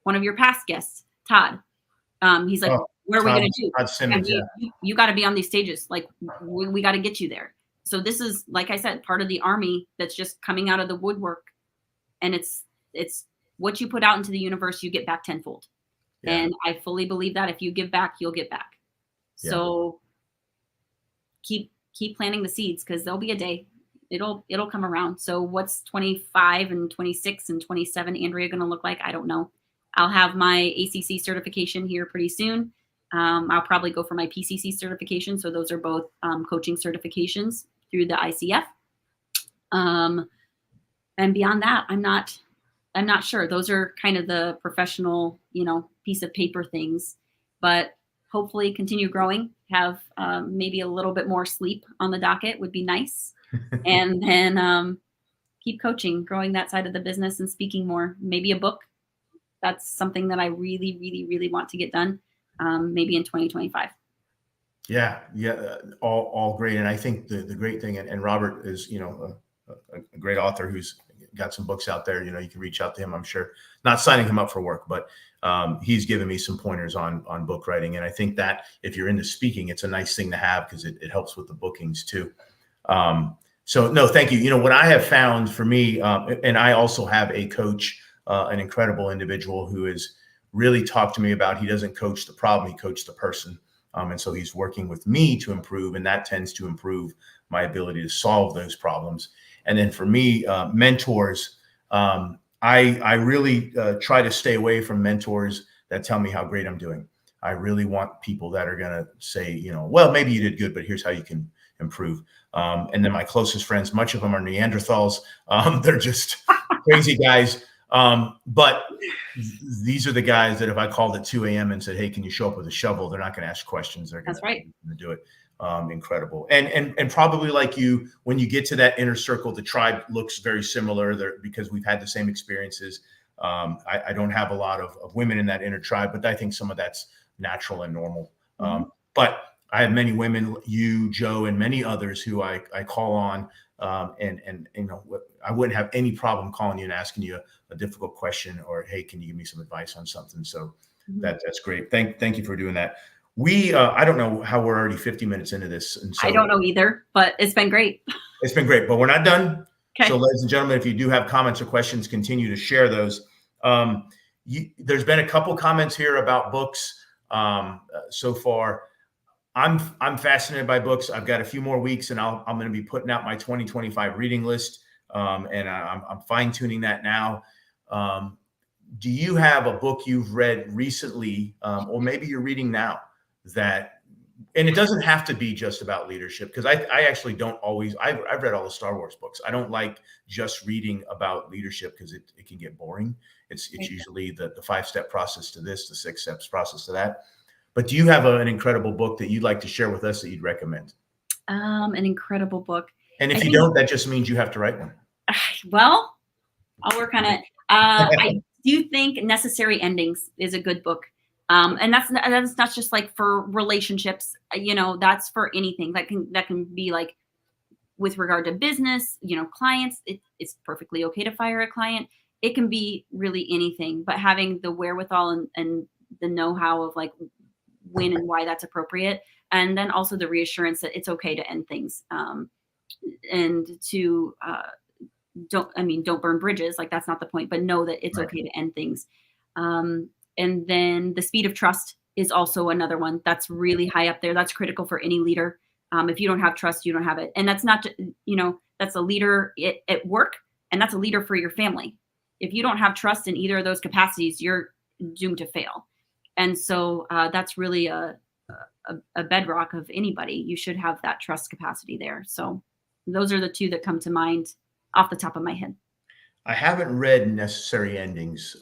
one of your past guests, Todd. He's like, what are we going to do? Todd Simmons, you got to be on these stages. Like, we got to get you there. So this is, like I said, part of the army that's just coming out of the woodwork. And it's what you put out into the universe, you get back tenfold. Yeah. And I fully believe that if you give back, you'll get back. Yeah. So keep planting the seeds, because there'll be a day it'll come around. So what's 25 and 26 and 27 Andrea going to look like? I don't know. I'll have my ACC certification here pretty soon. I'll probably go for my PCC certification. So those are both coaching certifications through the ICF. And beyond that, I'm not sure. Those are kind of the professional, piece of paper things, but hopefully continue growing, have maybe a little bit more sleep on the docket would be nice. And then keep coaching, growing that side of the business and speaking more, maybe a book. That's something that I really, really, really want to get done. Maybe in 2025. Yeah. All great. And I think the great thing, and Robert is, a great author who's got some books out there. You can reach out to him. I'm sure, not signing him up for work, but he's given me some pointers on book writing. And I think that if you're into speaking, it's a nice thing to have, because it helps with the bookings too. So no, thank you. What I have found for me, and I also have a coach, an incredible individual who has really talked to me about, he doesn't coach the problem, he coaches the person. And so he's working with me to improve, and that tends to improve my ability to solve those problems. And then for me, mentors, I really try to stay away from mentors that tell me how great I'm doing. I really want people that are going to say, well, maybe you did good, but here's how you can improve. And then my closest friends, much of them are Neanderthals. They're just crazy guys. But these are the guys that if I called at 2 a.m. and said, hey, can you show up with a shovel? They're not going to ask questions. They're going to do it. Incredible. And probably like you, when you get to that inner circle, the tribe looks very similar there because we've had the same experiences. I don't have a lot of women in that inner tribe, but I think some of that's natural and normal. But I have many women, you, Joe, and many others who I call on, and I wouldn't have any problem calling you and asking you a difficult question, or hey, can you give me some advice on something? So that's great. Thank you for doing that. I don't know how we're already 50 minutes into this, and so I don't know either, but it's been great. It's been great, but we're not done. Okay. So, ladies and gentlemen, if you do have comments or questions, continue to share those. There's been a couple comments here about books so far. I'm fascinated by books. I've got a few more weeks, and I'm going to be putting out my 2025 reading list, and I'm fine tuning that now. Do you have a book you've read recently, or maybe you're reading now that, and it doesn't have to be just about leadership, because I actually don't always, I've read all the Star Wars books. I don't like just reading about leadership because it can get boring. It's usually the 5-step process to this, the 6 steps process to that. But do you have an incredible book that you'd like to share with us that you'd recommend? An incredible book. And if you don't, that just means you have to write one. Well, I'll work on it. I do think Necessary Endings is a good book. And that's not just like for relationships, that's for anything that can be like with regard to business, clients. It's perfectly okay to fire a client. It can be really anything, but having the wherewithal and the know-how of like when and why that's appropriate. And then also the reassurance that it's okay to end things. And to, don't burn bridges. Like that's not the point, but know that it's okay to end things. And then The Speed of Trust is also another one that's really high up there. That's critical for any leader. If you don't have trust, you don't have it. And that's not, that's a leader at work, and that's a leader for your family. If you don't have trust in either of those capacities, you're doomed to fail. And so that's really a bedrock of anybody. You should have that trust capacity there. So those are the two that come to mind off the top of my head. I haven't read Necessary Endings.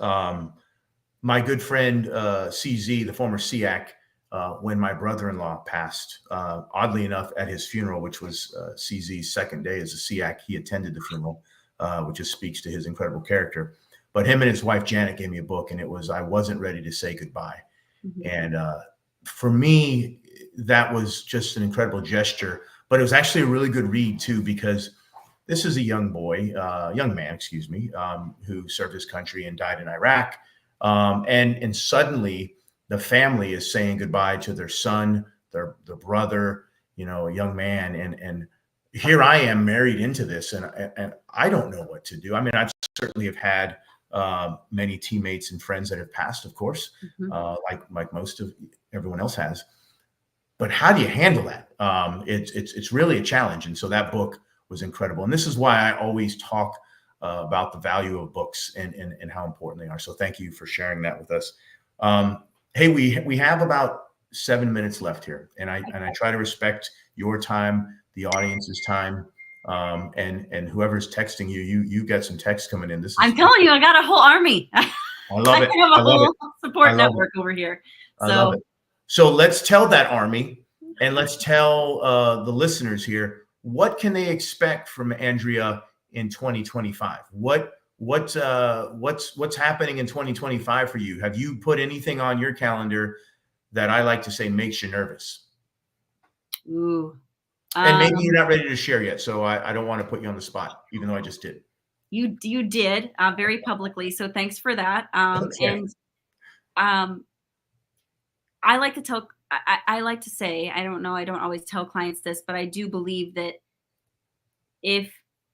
My good friend CZ, the former SEAC, when my brother-in-law passed, oddly enough, at his funeral, which was CZ's second day as a SEAC, he attended the funeral, which just speaks to his incredible character. But him and his wife, Janet, gave me a book, and it was I Wasn't Ready to Say Goodbye. And for me, that was just an incredible gesture. But it was actually a really good read, too, because this is a young man, who served his country and died in Iraq. And suddenly the family is saying goodbye to their son, their brother, a young man. And here I am married into this, and I don't know what to do. I mean, I've certainly have had many teammates and friends that have passed, of course, like most of everyone else has. But how do you handle that? It's really a challenge. And so that book was incredible. And this is why I always talk about the value of books and how important they are. So thank you for sharing that with us. Hey, we have about 7 minutes left here, and I try to respect your time, the audience's time, and whoever's texting you got some text coming in. I'm telling you, I got a whole army. I love it. I have a whole support network over here. I love it. So let's tell that army, and let's tell the listeners here, what can they expect from Andrea in 2025? What's happening in 2025 for you? Have you put anything on your calendar that I like to say makes you nervous? Ooh. And maybe you're not ready to share yet, so I don't want to put you on the spot, even though I just did. You did very publicly, so thanks for that. And I like to tell. I like to say, I don't know, I don't always tell clients this, but I do believe that if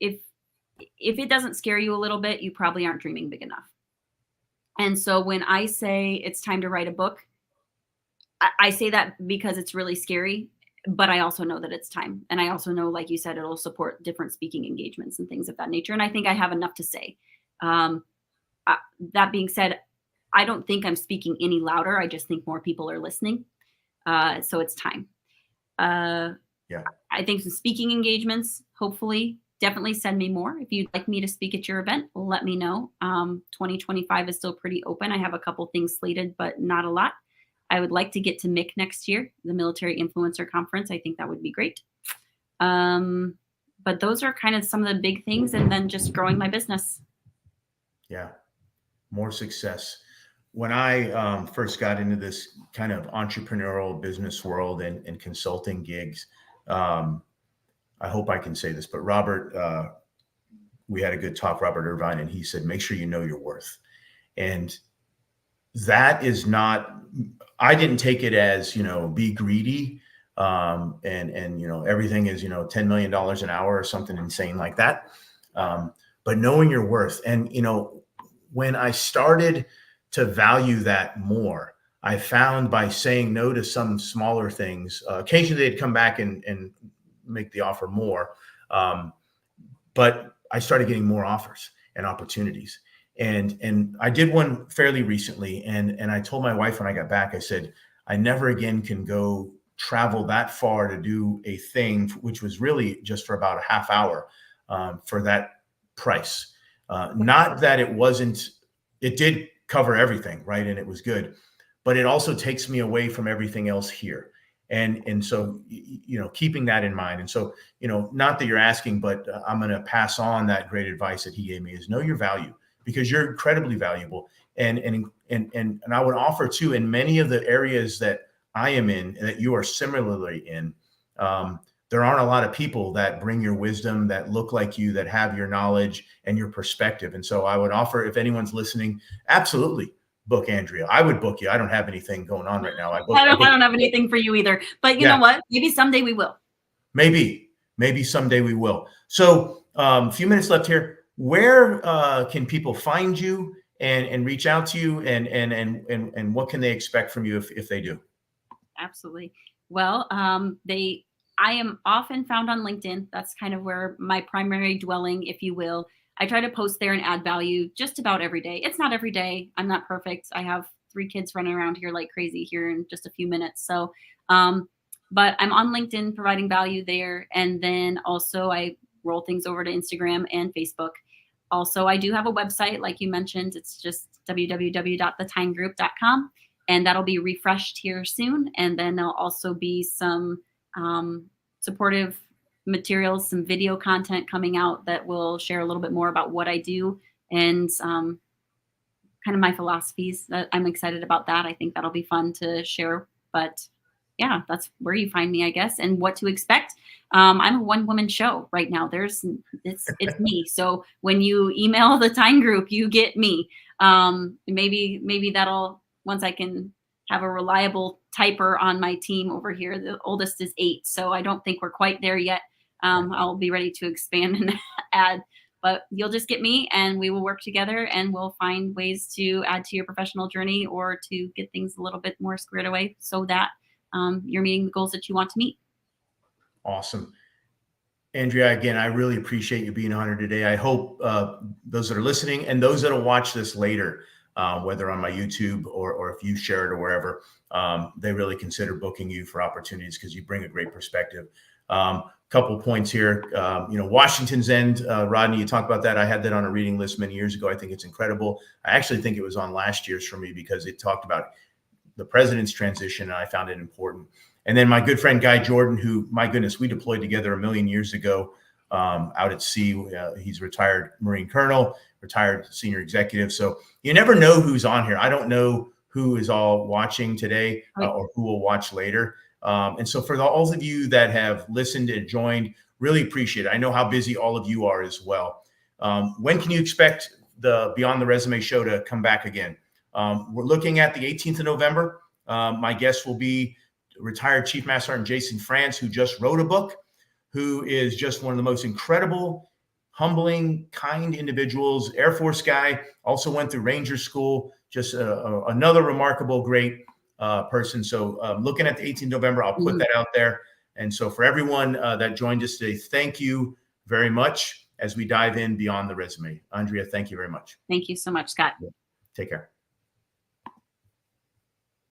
it doesn't scare you a little bit, you probably aren't dreaming big enough. And so when I say it's time to write a book, I say that because it's really scary, but I also know that it's time. And I also know, like you said, it'll support different speaking engagements and things of that nature. And I think I have enough to say. That being said, I don't think I'm speaking any louder. I just think more people are listening. So it's time. Yeah. I think some speaking engagements, hopefully, definitely send me more. If you'd like me to speak at your event, let me know. 2025 is still pretty open. I have a couple things slated, but not a lot. I would like to get to MIC next year, the Military Influencer Conference. I think that would be great. But those are kind of some of the big things, and then just growing my business. Yeah. More success. When I first got into this kind of entrepreneurial business world and consulting gigs, I hope I can say this, but Robert, we had a good talk, Robert Irvine, and he said, make sure you know your worth. And that is not, I didn't take it as, be greedy. And everything is, $10 million an hour or something insane like that. But knowing your worth. And, when I started to value that more, I found by saying no to some smaller things, occasionally they'd come back and make the offer more. But I started getting more offers and opportunities. And I did one fairly recently. And I told my wife when I got back, I said, I never again can go travel that far to do a thing, which was really just for about a half hour for that price. Not that it did cover everything, right? And it was good, but it also takes me away from everything else here. And so, keeping that in mind. And so, not that you're asking, but I'm going to pass on that great advice that he gave me is know your value, because you're incredibly valuable. And I would offer too, in many of the areas that I am in, that you are similarly in, there aren't a lot of people that bring your wisdom, that look like you, that have your knowledge and your perspective. And so I would offer, if anyone's listening, absolutely book Andrea. I would book you. I don't have anything going on right now. I don't have anything for you either, but you know what? Maybe someday we will. Maybe someday we will. So a few minutes left here. Where can people find you and reach out to you, and what can they expect from you if they do? Absolutely. Well, I am often found on LinkedIn. That's kind of where my primary dwelling, if you will. I try to post there and add value just about every day. It's not every day. I'm not perfect. I have 3 kids running around here like crazy here in just a few minutes. So, but I'm on LinkedIn providing value there. And then also I roll things over to Instagram and Facebook. Also, I do have a website, like you mentioned. It's just www.thetimegroup.com. And that'll be refreshed here soon. And then there'll also be some supportive materials, some video content coming out that will share a little bit more about what I do and kind of my philosophies. I'm excited about that. I think that'll be fun to share. But yeah, that's where you find me, I guess, and what to expect. I'm a one-woman show right now. It's me. So when you email the Time Group, you get me. Maybe that'll, once I can have a reliable typer on my team over here. The oldest is 8, so I don't think we're quite there yet. I'll be ready to expand and add, but you'll just get me and we will work together and we'll find ways to add to your professional journey or to get things a little bit more squared away so that you're meeting the goals that you want to meet. Awesome. Andrea, again, I really appreciate you being on here today. I hope those that are listening and those that will watch this later, whether on my YouTube or if you share it or wherever, they really consider booking you for opportunities because you bring a great perspective. Couple points here. Washington's End, Rodney, you talked about that. I had that on a reading list many years ago. I think it's incredible. I actually think it was on last year's for me because it talked about the president's transition, and I found it important. And then my good friend Guy Jordan, who, my goodness, we deployed together 1 million years ago out at sea. He's retired Marine Colonel, retired senior executive. So you never know who's on here. I don't know who is all watching today or who will watch later. And so for all of you that have listened and joined, really appreciate it. I know how busy all of you are as well. When can you expect the Beyond the Resume show to come back again? We're looking at the 18th of November. My guest will be retired Chief Master Sergeant Jason France, who just wrote a book, who is just one of the most incredible, humbling, kind individuals. Air Force guy, also went through Ranger School, just another remarkable, great person. So looking at the 18th of November, I'll put that out there. And so for everyone that joined us today, thank you very much as we dive in Beyond the Resume. Andrea, thank you very much. Thank you so much, Scott. Take care.